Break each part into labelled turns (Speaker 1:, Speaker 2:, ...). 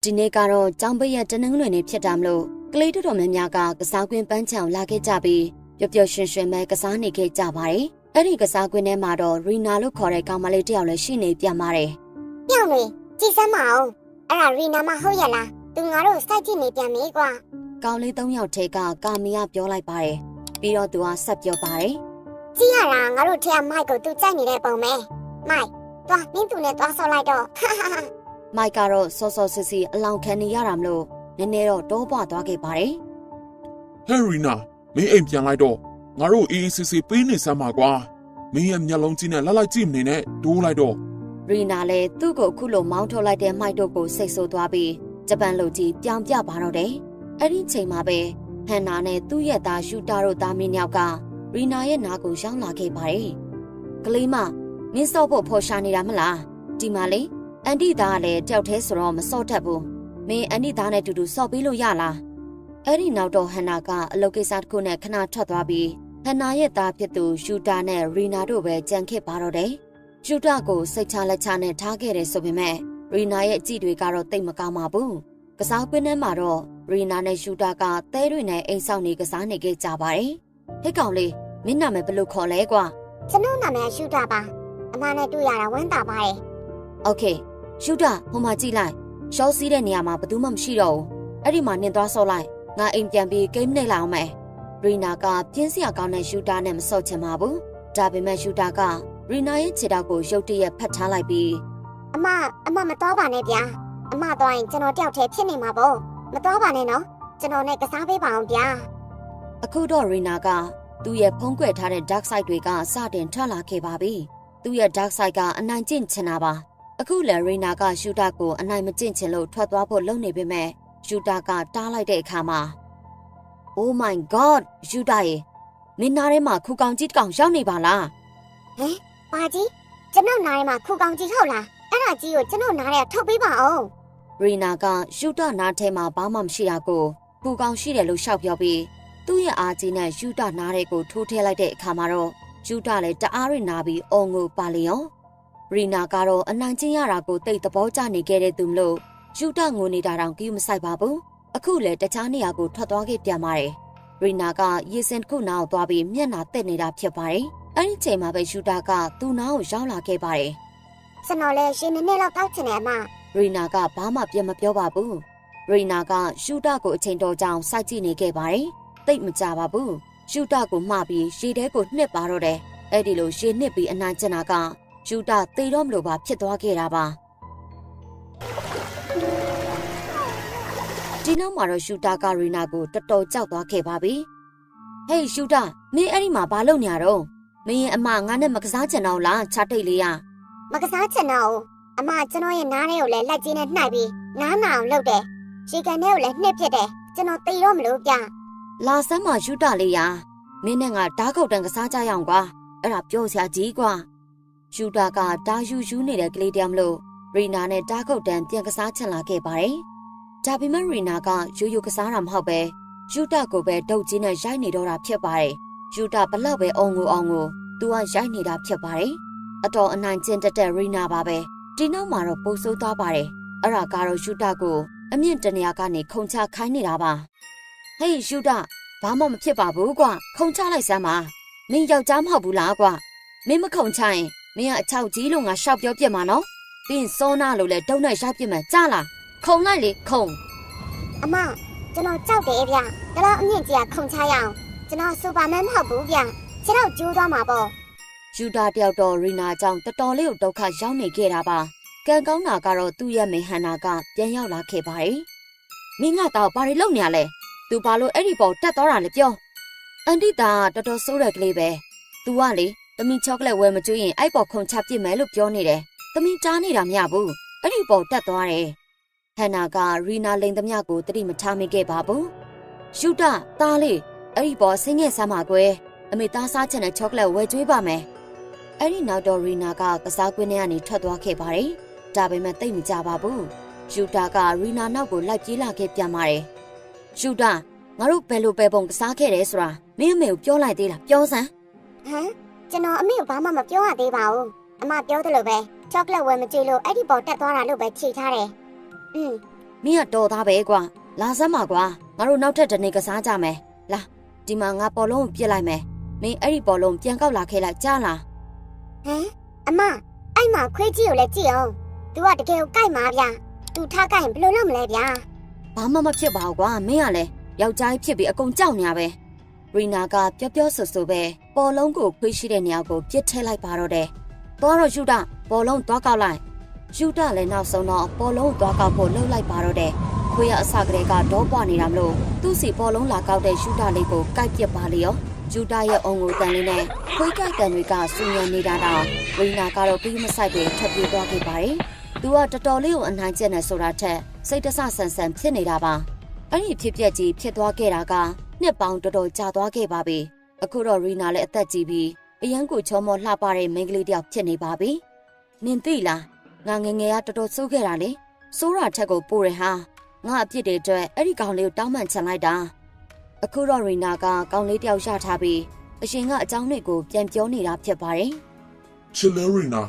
Speaker 1: ဒီနေ့ကတော့ကျောင်းပိတ်ရက်တနင်္ဂနွေနေ့ဖြစ်တာမလို့ကလေးတော်များများကကစားကွင်းပန်းချောင်လာခဲ့ကြပြီးပျော်ပျော်ရွှင်ရွှင်ပဲကစားနေခဲ့ကြပါတယ်။အဲ့ဒီကစားကွင်းထဲမှာတော့ရီနာလို့ခေါ်တဲ့ကောင်မလေးတစ်ယောက်လည်းရှိနေပြန်ပါတယ်
Speaker 2: ။ပြောင်းလေကြည်စမ်းမအောင်။အဲ့ဒါရီနာမဟုတ်ရလား။သူငါတို့စိုက်ကြည့်နေပြန်ပြီကွာ
Speaker 1: ။ကောင်လေး၃ယောက်ထဲကကာမီယာပြောလိုက်ပါတယ်။ပြီးတော့သူကဆက်ပြောပါတယ်
Speaker 2: ။ကြည့်ရတာငါတို့ထဲကမိုက်ကိုသူကြိုက်နေတဲ့ပုံပဲ။မိုက်သွားမင်းသူနဲ့သွားဆောက်လိုက်တော့
Speaker 1: ။မိုက်ကတော့စောစောစစ်စစ်အလောင်းခံနေရတာမလို့နည်းနည်းတော့တောပွားသွားခဲ့ပါတယ်
Speaker 3: ။ဟယ်ရီနာမင်းအိမ်ပြန်လိုက်တော့ငါတို့အေးအေးဆေးဆေးပေးနေစမ်းပါကွာမင်းရဲ့မျက်လုံးကြီးနဲ့လှလိုက်ကြည့်မနေနဲ့ဒိုးလိုက်တော့ရ
Speaker 1: ီနာလည်းသူ့ကိုအခုလိုမောင်းထုတ်လိုက်တဲ့မိုက်တို့ကိုစိတ်ဆိုးသွားပြီးဂျပန်လူကြီးပြောင်းပြပါတော့တယ်အဲ့ဒီချိန်မှာပဲဟန်နာနဲ့သူ့ရဲ့သားယူတာတို့သားမင်းယောက်ကရီနာရဲ့နားကိုရောက်လာခဲ့ပါတယ်ကလေးမမင်းစော့ဖို့ဖော်ရှာနေတာမလားဒီမှာလေအန်တီသားကလည်းတယောက်တည်းဆိုတော့မစော့တတ်ဘူးမင်းအန်တီသားနဲ့တူတူစော့ပေးလို့ရလားအဲ့ဒီနောက်တော့ဟန်နာကအလုပ်ကိစ္စတစ်ခုနဲ့ခဏထွက်သွားပြီးဟန်နာရဲ့သားဖြစ်သူယူတာနဲ့ရီနာတို့ပဲကြံခဲ့ပါတော့တယ်ယူတာကိုစိတ်ချလက်ချနဲ့ထားခဲ့တယ်ဆိုပေမဲ့ရီနာရဲ့အကြည့်တွေကတော့တိတ်မကောင်းပါဘူးကစားကွင်းထဲမှာတော့ရီနာနဲ့ယူတာကသဲတွေနဲ့အိမ်ဆောင်နေကစားနေခဲ့ကြပါတယ်ဟဲ့ကောင်လေးမင်းနာမည်ဘယ်လိုခေါ်လဲကွာက
Speaker 2: ျွန်တော်နာမည်ယူတာပါအမနဲ့တွေ့ရတာဝမ်းသာပါတယ်
Speaker 1: โอเคယူတာဟိုမှာကြည့်လိုက်ရှော့စီးတဲ့နေရာမှာဘယ်သူမှမရှိတော့ဘူးအဲ့ဒီမှာနင်သွားဆော့လိုက်ငါအိမ်ပြန်ပြီးကိန်းနေလိုက်အောင်မယ်ရီနာကပြင်းစရာကောင်းတဲ့ယူတာနဲ့မဆော့ချင်ပါဘူးဒါပေမဲ့ယူတာကရီနာရဲ့ခြေထောက်ကိုရုတ်တရက်ဖတ်ထားလိုက်ပြီး
Speaker 2: အမမတော်ပါနဲ့ဗျာအမသွားရင်ကျွန်တော်တယောက်တည်းဖြစ်နေမှာပေါ့မတော်ပါနဲ့နော်ကျွန်တော်နဲ့ကစားပေးပါအောင်ဗျာအ
Speaker 1: ခုတော့ရီနာကသူ့ရဲ့ဖုံးကွယ်ထားတဲ့ dark side တွေကစတင်ထွက်လာခဲ့ပါပြီသူ့ရဲ့ dark side ကအနိုင်ကျင့်ချင်တာပါအခုလည်းရီနာကရှူတာကိုအနိုင်မကျင့်ချင်လို့ထွက်သွားဖို့လုပ်နေပေမဲ့ရှူတာကတားလိုက်တဲ့အခါမှာ Oh my god ရှူတာရေမင်းနားထဲမှာခုကောင်ကြီးတစ်ကောင်ရောက်နေပါလား
Speaker 2: ဟမ်ပါကြီးကျွန်တော်နားထဲမှာခုကောင်ကြီးဟုတ်လားအဲ့ဒါကြီးကိုကျွန်တော်နားထဲထုတ်ပေးပါအောင်
Speaker 1: ရီနာကရှူတာနားထဲမှာဘာမှမရှိတာကိုခုကောင်ရှိတယ်လို့ရှောက်ပြောပြီးသူ့ရဲ့အားကြီးနဲ့ရှူတာနားထဲကိုထိုးထည့်လိုက်တဲ့အခါမှာတော့ရှူတာလည်းတအားရနာပြီးအော်ငိုပါလျော်ရီနာကတော့အနိုင်ကျင့်ရတာကိုတိတ်သဘောကျနေခဲ့တဲ့သူမလို့ရှူတာငိုနေတာတောင်ကြည့်မဆိုင်ပါဘူးအခုလည်းတခြားနေရာကိုထွက်သွားခဲ့ပြန်ပါတယ်ရီနာကရေစင်တစ်ခုနားကိုသွားပြီးမျက်နှာတက်နေတာဖြစ်ပါတယ်အဲ့ဒီချိန်မှာပဲရှူတာကသူ့နားကိုရောက်လာခဲ့ပါတယ်က
Speaker 2: ျွန်တော်လည်းရှင်နည်းနည်းလောက်တောက်ချင်တယ်အမရ
Speaker 1: ီနာကဘာမှပြန်မပြောပါဘူးရီနာကရှူတာကိုအချိန်တော်ကြောင်စိုက်ကြည့်နေခဲ့ပါတယ်တိတ်မကြပါဘူးရှူတာကိုမှားပြီးရေထဲကိုနှစ်ပါတော့တယ်အဲ့ဒီလိုရေနှစ်ပြီးအနိုင်ကျင့်တာကရှူတာသေတော့မလို့ပါဖြစ်သွားခဲ့တာပါဒီနောက်မှာတော့ရှူတာကရီနာကိုတော်တော်ကြောက်သွားခဲ့ပါပြီဟေးရှူတာမင်းအဲ့ဒီမှာဘာလုပ်နေရတော့မင်းရဲ့အမငါနဲ့မကစားချင်တော့လားချားတိတ်လေးရ
Speaker 2: မကစားချင်တော့အမကျွန်တော်ရဲ့နားထဲကိုလည်းလက်ကြီးနဲ့နှိုက်ပြီးနားနာအောင်လုပ်တယ်ရေကန်ထဲကိုလည်းနှိပ်ဖြစ်တယ်ကျွန်တော်သေတော့မလို့ပြ
Speaker 1: လာစမ်းမရှူတာလေးရမင်းနဲ့ငါဓာတ်ခုတ်တန်ကစားကြရအောင်ကွာအဲ့ဒါပြောစရာကြီးကွာရှူတာကဓာတ်ယူနေတဲ့ကလေးတယောက်မလို့ရီနာနဲ့ဓာတ်ခုတ်တန်ပြန်ကစားချင်လာခဲ့ပါတယ်ဒါပေမဲ့ရီနာကရိုးရိုးကစားတာမဟုတ်ပဲယူတာကိုပဲဒုတ်ကြီးနဲ့ရိုက်နေတော့တာဖြစ်ပါတယ်ယူတာဘလောက်ပဲအောင်ကိုသူကရိုက်နေတာဖြစ်ပါတယ်အတော်အနိုင်ကျင့်တတ်တဲ့ရီနာပါပဲဒီနောက်မှာတော့ပိုဆိုးသွားပါတယ်အဲ့ဒါကတော့ယူတာကိုအမြင့်တနေရာကနေခုန်ချခိုင်းနေတာပါဟေးယူတာဘာမှမဖြစ်ပါဘူးကွာခုန်ချလိုက်စမ်းပါမင်းယောက်ျားမဟုတ်ဘူးလားကွာမင်းမခုန်ချရင်မင်းကအချောက်ကြီးလို့ငါရှောက်ပြောပြစ်မှာနော်ပြီးရင်စောနာလို့လဲတုံးနဲ့ရိုက်ပြစ်မှာကြားလားခုံလိုက်လေခုံ
Speaker 2: အမကျွန်တော်ကြောက်တယ်ဗျဒါတော့အမြင့်ကြီးကခုံချရအောင်ကျွန်တော်စူပါမန်မဟုတ်ဘူးဗျကျွန်တော်ကျိုးသွားမှာပေါ့ယ
Speaker 1: ူတာတယောက်တော့ရီနာကြောင့်တော်တော်လေးကိုဒုက္ခရောက်နေခဲ့တာပါကံကောင်းတာကတော့သူ့ရဲ့မိဟန်နာကပြန်ရောက်လာခဲ့ပါတယ်မင်းကတော့ဘာတွေလုပ်နေရလဲသူဘာလို့အဲ့ဒီပေါ်တက်သွားတာလဲပြောအန်တီတာတော်တော်ဆိုးတဲ့ကလေးပဲသူကလေသမီးချောကလက်ဝယ်မကျွေးရင်အဲ့ပေါ်ခုန်ချပြစ်မယ်လို့ပြောနေတယ်သမီးတားနေတာမရဘူးအဲ့ဒီပေါ်တက်သွားတယ်ဟန်နာကရီနာလိန်သမျှကိုတတိမထားမိခဲ့ပါဘူးယူတာသားလေးအဲ့ဒီပေါ်ဆင်းခဲ့စမ်းပါကွယ်အမေသားစားချင်တဲ့ချောကလက်ဝယ်ကျွေးပါမယ်အဲ့ဒီနောက်တော့ရီနာကကစားကွင်းထဲကနေထွက်သွားခဲ့ပါတယ်ဒါပေမဲ့တိတ်မကြပါဘူးယူတာကရီနာနောက်ကိုလိုက်ပြေးလာခဲ့ပြန်ပါတယ်ယူတာငါတို့ဘယ်လိုပဲပုံကစားခဲ့တယ်ဆိုတာမင်းအမေကိုပြောလိုက်သေးလားပြောစမ်းဟ
Speaker 2: မ်ကျွန်တော်အမေကိုဘာမှမပြောရသေးပါဘူးအမပြောသလိုပဲချောကလက်ဝယ်မကြည့်လို့အဲ့ဒီပေါ်တက်သွားတာလို့ပဲခြေထားတယ်
Speaker 1: မင်းကတော်သားပဲကွာလာစမ်းပါကွာငါတို့နောက်ထပ်တနေ့ကစားကြမယ်လာဒီမှာငါပေါ်လုံးကိုပြစ်လိုက်မယ်မင်းအဲ့ဒီပေါ်လုံးပြန်ကောက်လာခဲ့လိုက်ကြားလား
Speaker 2: ဟမ်အမအဲ့မှာခွေးကြီးကိုလည်းကြည့်အောင် तू ကတကယ်ကိုကြိုက်မှာဗျာ तू ထားကြိုက်ရင်ဘယ်လိုလုပ်မလဲဗျာ
Speaker 1: ဘာမှမဖြစ်ပါဘူးကွာမင်းကလည်းယောက်ျားဖြစ်ပြီးအကုန်ကြောက်နေရပဲရီနာကပျော့ပျော့ဆူဆူပဲပေါ်လုံးကိုခွေးရှိတဲ့နေရာကိုပြစ်ထည့်လိုက်ပါတော့တယ်သွားတော့ယူတာပေါ်လုံးသွားကောက်လိုက်ယူတာလည်းနောက်ဆုံးတော့ပေါ်လုံးသွားကောက်ဖို့လှုပ်လိုက်ပါတော့တယ်ခွေးရအစကလေးကတော့ပွားနေတာမလို့သူ့စီပေါ်လုံးလာကောက်တဲ့ယူတာလေးကိုကိုက်ပြစ်ပါလေရောယူတာရဲ့အုံကိုတန်လေးနဲ့ခွေးကိုက်တန်တွေကဆူညံနေတာတော့ရီနာကတော့ပြီးမဆိုင်ပဲထွက်ပြေးသွားခဲ့ပါတယ်သူကတော်တော်လေးကိုအနိုင်ကျင့်နေဆိုတာထက်စိတ်တဆဆန်ဆန်ဖြစ်နေတာပါအဲ့ဒီဖြစ်ပျက်ကြီးဖြစ်သွားခဲ့တာကနှစ်ပေါင်းတော်တော်ကြာသွားခဲ့ပါပြီအခုတော့ရီနာလည်းအသက်ကြီးပြီးအရန်ကိုချောမောလှပတဲ့မိန်းကလေးတစ်ယောက်ဖြစ်နေပါပြီနင်သိလားငါငငယ်ကတော်တော်စိုးခဲ့တာလေစိုးတာထက်ကိုပိုတယ်ဟာငါအပြစ်တွေအတွက်အဲ့ဒီကောင်လေးကိုတောင်းပန်ချင်လိုက်တာအခုတော့ရီနာကကောင်လေးတစ်ယောက်ရထားပြီးအရှင်ကအကြောင်းတွေကိုပြန်ပြောနေတာဖြစ်ပါတယ်
Speaker 3: ချစ်လဲရီနာ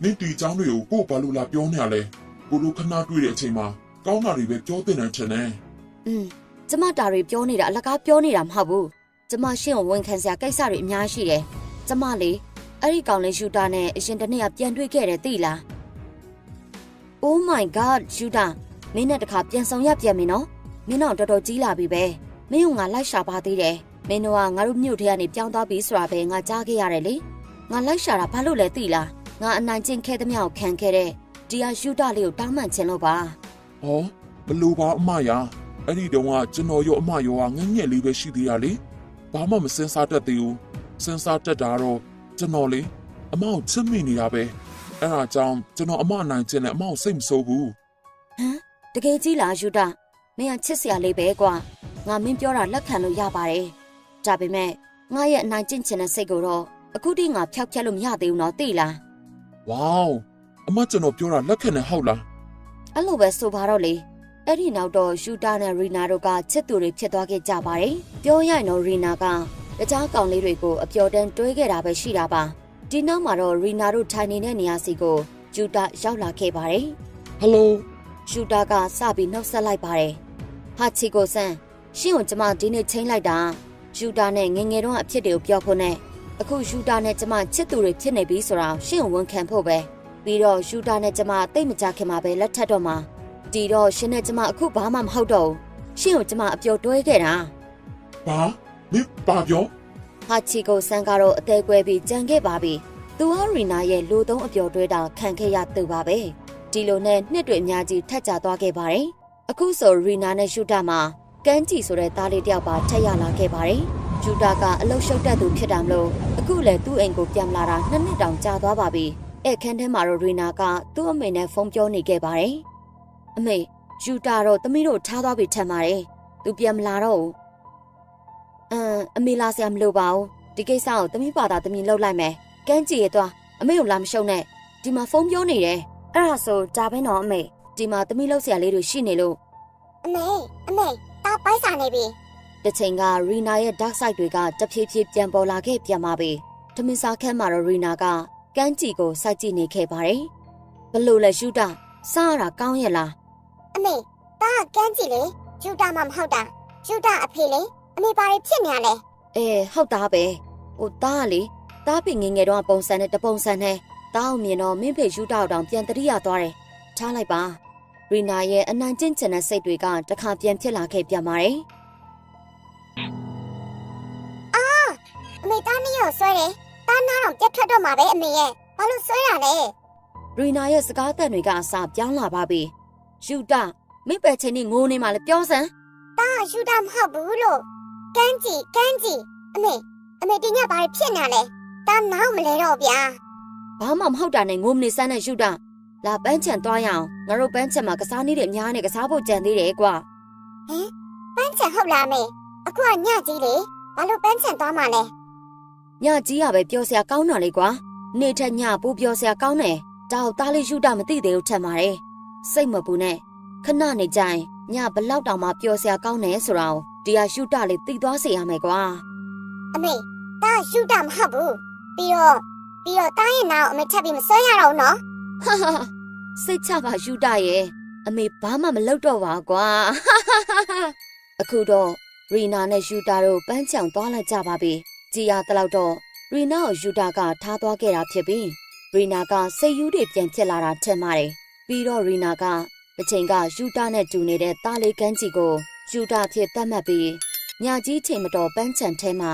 Speaker 3: နင်ဒီအကြောင်းတွေကိုကို့ဘာလို့လာပြောနေရလဲကိုလိုခဏတွေ့တဲ့အချိန်မှာကောင်းတာတွေပဲပြောတင်တယ်ထင်တယ်
Speaker 1: ကျမတာတွေပြောနေတာအလကားပြောနေတာမဟုတ်ဘူးကျမရှင့်ကိုဝန်ခံစရာကိစ္စတွေအများရှိတယ်ကျမလေအဲ့ဒီကောင်လေးယူတာနဲ့အရှင်တနေ့ကပြန်တွေ့ခဲ့တယ်သိလား Oh my god ယူတာမင်းနဲ့တခါပြန်ဆောင်ရပြန်ပြီနော်မင်းတော့တော်တော်ကြီးလာပြီပဲမင်းကငါလိုက်ရှာပါသေးတယ်မင်းတို့ကငါတို့မြို့ထဲကနေပြောင်းသွားပြီဆိုတာပဲငါကြားခဲ့ရတယ်လေငါလိုက်ရှာတာဘာလို့လဲသိလားငါအနိုင်ကျင့်ခဲ့သမျှကိုခံခဲ့တဲ့ဒီဟာယူတာလေးကိုတောင်းပန်ချင်လို့ပါ
Speaker 3: ဟောဘလို့ပါအမရအဲ့ဒီတုန်းကကျွန်တော်ရောအမရောကငငယ်လေးပဲရှိသေးရလေဘာမှမစင်စားတတ်သေးဘူးစင်စားတတ်တာတော့ကျွန်တော်လေအမကိုချစ်မိနေတာပဲအဲ့ဒါကြောင့်ကျွန်တော်အမအနိုင်ကျင့်တဲ့အမကိုစိတ်မဆိုးဘူး
Speaker 1: ဟမ်တကယ်ကြီးလားယူတာမင်းကချစ်စရာလေးပဲကွာငါမင်းပြောတာလက်ခံလို့ရပါတယ်ဒါပေမဲ့ငါရဲ့အနိုင်ကျင့်ချင်တဲ့စိတ်ကိုတော့အခုထိငါဖျောက်ဖျက်လို့မရသေးဘူးနော်သိလား
Speaker 3: ဝေါအမကျွန်တော်ပြောတာလက်ခံနေဟုတ်လား
Speaker 1: အဲ့လိုပဲဆိုပါတော့လေအဲ့ဒီနောက်တော့ယူတာနဲ့ရီနာတို့ကချစ်သူတွေဖြစ်သွားခဲ့ကြပါတယ်ပြောရရင်တော့ရီနာကတခြားကောင်လေးတွေကိုအပျော်တမ်းတွေးခဲ့တာပဲရှိတာပါဒီနောက်မှာတော့ရီနာတို့ထိုင်နေတဲ့နေရာစီကိုယူတာရောက်လာခဲ့ပါတယ်
Speaker 3: ဟယ်လို
Speaker 1: ယူတာကစပြီးနှုတ်ဆက်လိုက်ပါတယ်ဟာချီကိုဆန်ရှင့်ကိုကျမဒီနေ့ချိန်လိုက်တာယူတာနဲ့ငငယ်တုန်းကအဖြစ်တွေကိုပြောဖို့နဲ့အခုယူတာနဲ့ကျမချစ်သူတွေဖြစ်နေပြီဆိုတာရှင့်ကိုဝန်ခံဖို့ပဲပြီးတော့ယူတာနဲ့ကျမတိတ်မကြခင်မှာပဲလက်ထပ်တော့မှာဒီတော့ရှင်နဲ့ကျမအခုဘာမှမဟုတ်တော့ဘူးရှင့်ကိုကျမအပျော်တွဲခဲ့တာ
Speaker 3: ဘာမင်းဘာပြော
Speaker 1: ဟာချီကိုဆန်ကတော့အသေးကွဲပြီးကြံခဲ့ပါပြီသူဟာရီနာရဲ့လူသုံးအပျော်တွဲတာခံခဲ့ရသူပါပဲဒီလိုနဲ့နှစ်တွေအများကြီးထက်ကြသွားခဲ့ပါတယ်အခုဆိုရီနာနဲ့ရှူတာမှာကန်းကြီးဆိုတဲ့သားလေးတယောက်ပါထက်ရလာခဲ့ပါတယ်ရှူတာကအလုတ်ရှုပ်တတ်သူဖြစ်တာမလို့အခုလည်းသူ့အိမ်ကိုပြန်လာတာ2နှစ်တောင်ကြာသွားပါပြီအဲ့ခန်းထဲမှာတော့ရီနာကသူ့အမေနဲ့ဖုန်းပြောနေခဲ့ပါတယ်အမေယူတာတော့သမီးတို့ထားသွားပြီထင်ပါတယ်သူပြန်မလာတော့ဘူးအမေလာစရာမလိုပါဘူးဒီကိစ္စကိုသမီးပါတာသမီးလှုပ်လိုက်မယ်ကန်းကြီးရဲ့သွားအမေကိုလာမရှုံနဲ့ဒီမှာဖုန်းပြောနေတယ်အဲ့ဒါဆိုဒါပဲနော်အမေဒီမှာသမီးလှုပ်စရာလေးတွေရှိနေလို့
Speaker 2: အမေတားပိုက်စားနေပြီ
Speaker 1: တစ်ချိန်ကရီနာရဲ့ dark side တွေကတဖြည်းဖြည်းပြန်ပေါ်လာခဲ့ပြန်ပါပြီထမင်းစားခန်းမှာတော့ရီနာကကန်းကြီးကိုစိုက်ကြည့်နေခဲ့ပါတယ်ဘလို့လဲရှူတာစားရတာကောင်းရဲ့လား
Speaker 2: အမေတားကန်းကြီးလေယူတာမှမဟုတ်တာယူတာအဖေလေအမေဘာတွေဖြစ်နေရလဲ
Speaker 1: ဟုတ်သားပဲဟိုသားကလေသားပင်ငယ်ငယ်တော့ပုံစံနဲ့တပုံစံနဲ့သားအောင်မြင်တော့မင်းဖေယူတာတောင်ပြန်တရိရသွားတယ်ထားလိုက်ပါရီနာရဲ့အနိုင်ကျင့်ချင်တဲ့စိတ်တွေကတခါပြန်ဖြစ်လာခဲ့ပြန်ပါတယ်
Speaker 2: အမေတားနေရောဆွဲတယ်တားနာတော့ပြတ်ထွက်တော့မှာပဲအမေရဲ့ဘာလို့ဆွဲရလဲ
Speaker 1: ရီနာရဲ့စကားသံတွေကအစပြောင်းလာပါပြီယူတာမင်းပဲချင်းနေငိုနေမှလည်းပြောစမ်း
Speaker 2: တားယူတာမဟုတ်ဘူးလို့ကန်းကြီးအမေဒီညဘာဖြစ်နေလဲတားနောက်မလဲတော့ဗျာ
Speaker 1: ဘာမှမဟုတ်တာနဲ့ငိုမနေစမ်းနဲ့ယူတာလာပန်းချန်သွားရအောင်ငါတို့ပန်းချန်မှာကစားနေတဲ့အများနဲ့ကစားဖို့ကြံသေးတယ်ကွာ
Speaker 2: ဟင်ပန်းချန်ဟုတ်လားမေအခုကညကြီးလေဘာလို့ပန်းချန်သွားမှာလဲ
Speaker 1: ညကြီးရပဲပြောစရာကောင်းတာလေကွာနေထက်ညပိုးပြောစရာကောင်းတယ်ဒါကိုသားလေးယူတာမသိသေးဘူးထင်ပါတယ်စိတ်မပူနဲ့ခဏနေကြရင်ညဘလောက်တောင်မှပြောစရာကောင်းတယ်ဆိုတာကိုဒီဟာယူတာလေးသိသွားစေရမယ်ကွာ
Speaker 2: အမေတားယူတာမဟုတ်ဘူးပြီးတော့တားရဲ့နာကိုအမေထပ်ပြီးမဆွဲရတော့နော်
Speaker 1: ဟာစိတ်ချပါယူတာရဲ့ အမေဘာမှမလုပ်တော့ပါကွာအခုတော့ရီနာနဲ့ယူတာတို့ပန်းချောင်သွားလိုက်ကြပါပြီကြည်ရတလောက်တော့ရီနာကိုယူတာကထားသွားခဲ့တာဖြစ်ပြီးရီနာကစိတ်ယူးတွေပြန်ဖြစ်လာတာထင်ပါတယ်ပြီးတော့ရီနာကတစ်ချိန်ကယူတာနဲ့တူနေတဲ့သားလေးကန်းကြီးကိုယူတာဖြစ်သတ်မှတ်ပြီးညကြီးချိန်မတော်ပန်းချံထဲမှာ